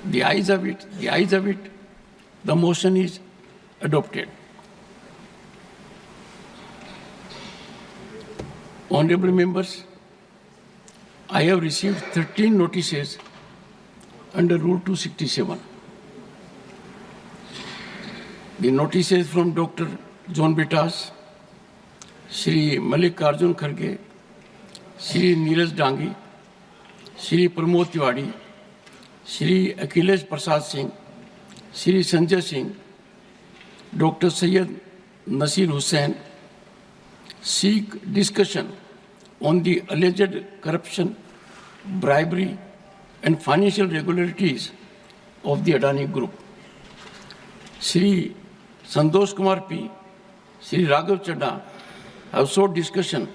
The ayes have it. The ayes have it. The motion is adopted. Honorable members, I have received 13 notices under Rule 267. The notices from Dr. John Bitas, Shri Mallikarjun Kharge, Shri Neeraj Dangi, Shri Pramod Tiwari, Shri Akhilesh Prasad Singh, Shri Sanjay Singh, Dr. Syed Nasir Hussain seek discussion on the alleged corruption, bribery, and financial irregularities of the Adani Group. Shri Santosh Kumar P, Shri Raghav Chadha have sought discussion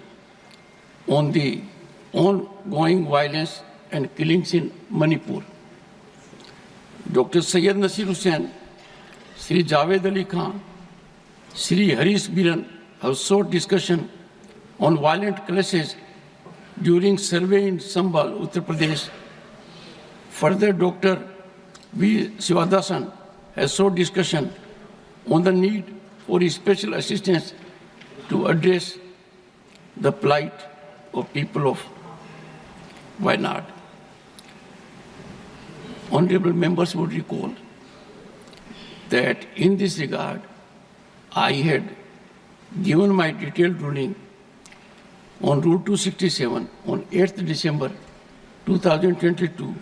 on the ongoing violence and killings in Manipur. Dr. Syed Nasir Hussain, Shri Javed Ali Khan, Shri Harish Biran have sought discussion on violent clashes during survey in Sambhal, Uttar Pradesh. Further, Dr. V. Sivadasan has sought discussion on the need for special assistance to address the plight of people of Wayanad. Honorable members would recall that in this regard, I had given my detailed ruling on Rule 267 on 8th December 2022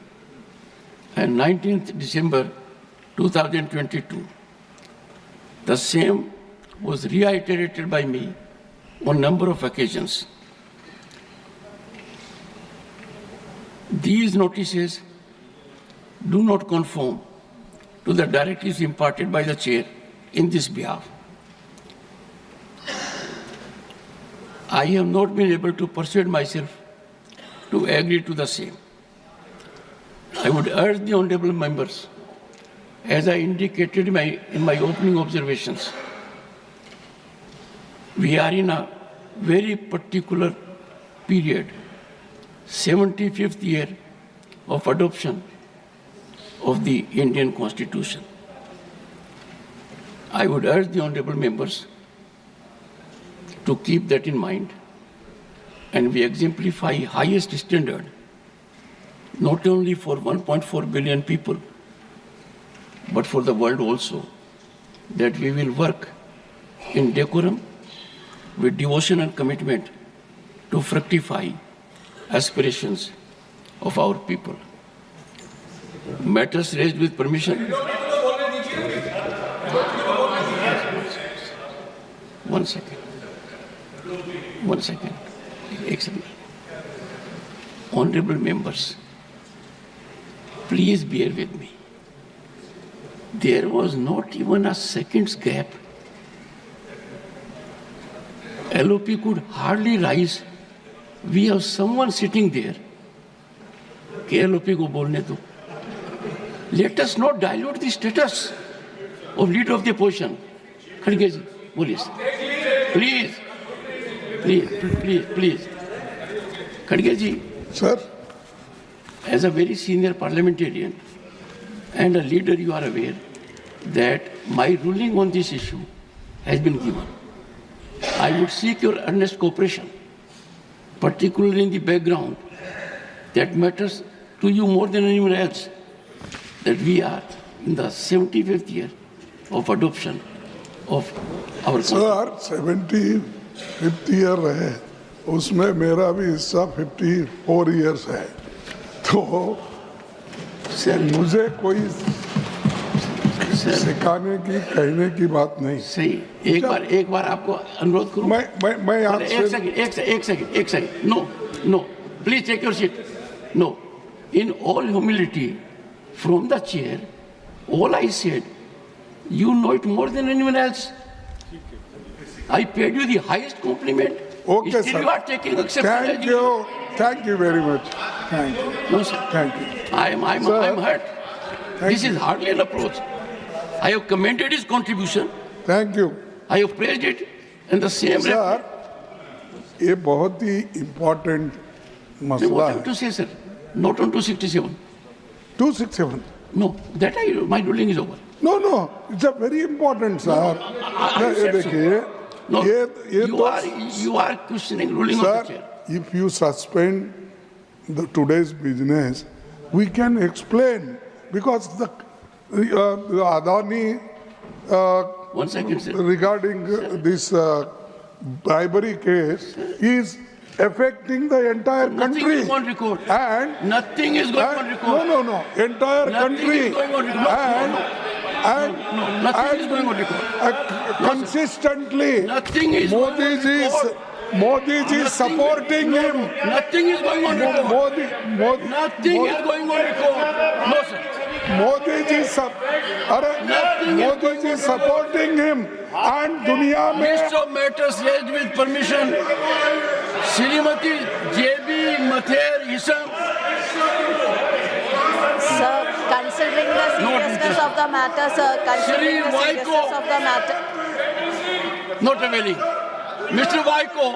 and 19th December 2022. The same was reiterated by me on a number of occasions. These notices do not conform to the directives imparted by the chair in this behalf. I have not been able to persuade myself to agree to the same. I would urge the honorable members, as I indicated in my opening observations, we are in a very particular period, 75th year of adoption of the Indian Constitution. I would urge the honorable members to keep that in mind, and we exemplify highest standard not only for 1.4 billion people, but for the world also, that we will work in decorum with devotion and commitment to fructify aspirations of our people. Matters raised with permission. One second. Excellent. Honorable members, please bear with me. There was not even a second's gap. LOP could hardly rise. We have someone sitting there. LOP ko bolne do. Let us not dilute the status of leader of the opposition. Kharge ji, please. Please. Kharge ji. Sir. As a very senior parliamentarian and a leader, you are aware that my ruling on this issue has been given. I would seek your earnest cooperation, particularly in the background that matters to you more than anyone else, that we are in the 75th year of adoption of our country. Sir, 75th year है, उसमें मेरा भी हिस्सा 54 years है, तो sir मुझे कोई सिखाने की कहने की बात नहीं। सही, एक बार आपको अनुरोध करूं। मैं यहाँ एक second. No, please take your seat. No, in all humility, from the chair, all I said, you know it more than anyone else. I paid you the highest compliment. Okay, still sir. You are taking exception. Thank you very much. Thank you. No, sir. Thank you. I'm hurt. This is hardly an approach. I have commended his contribution. Thank you. I have praised it in the same way. Sir, ये बहुत ही important मसला है। What to say, sir? Not on 267. 267. No, my ruling is over. No, it's a very important, sir. I said so. देखिए, No, ये you are questioning ruling of sir, the chair. if you suspend today's business, we can explain because the Adani 1 second, sir. regarding this bribery case is affecting the entire Nothing country. is going on record. And Nothing is going on record. no, entire Nothing country. is going on record. Nothing is going on record. Consistently, Nothing is going on record. Modi ji is supporting him. Nothing is going on record. Modi, Nothing is going on record. No, sir. Modi ji supporting him. And दुनिया में List of matters raised with permission. Srimati J.B. Mather Isam. Sir, considering the seriousness of the matter, sir, considering the seriousness of the matter. Not availing. Mr. Vaiko,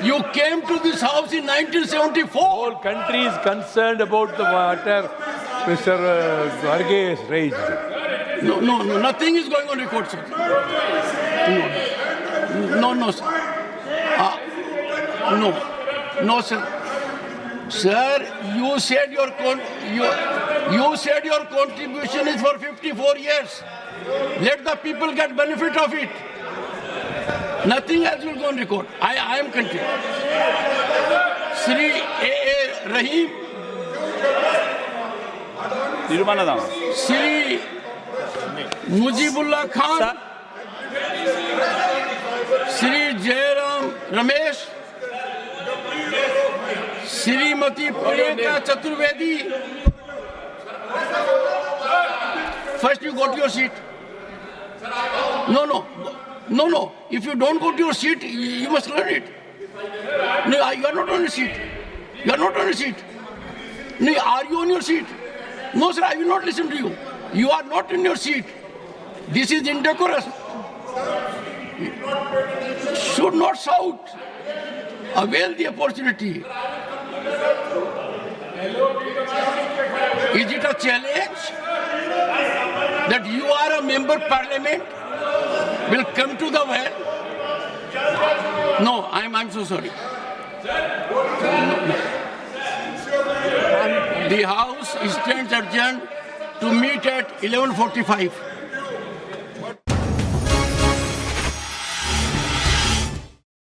you came to this house in 1974. Whole country is concerned about the matter Mr. Garge has raised. No, nothing is going on record, sir. No, sir. No, sir. Sir, you said your contribution is for 54 years. Let the people get benefit of it. Nothing else will go on record. I am continuing. Sri A.A. Rahim. Sri Mujibullah Khan. Sri Jairam Ramesh. Srimati Priyanka Chaturvedi. First you go to your seat. No. If you don't go to your seat, you must learn it. No, you are not on your seat. You are not on your seat. No, are you on your seat? No, sir, I will not listen to you. You are not in your seat. This is indecorous. Should not shout. Avail the opportunity. Is it a challenge that you are a member of parliament will come to the well? No, I'm so sorry. The House stands adjourned to meet at 11:45.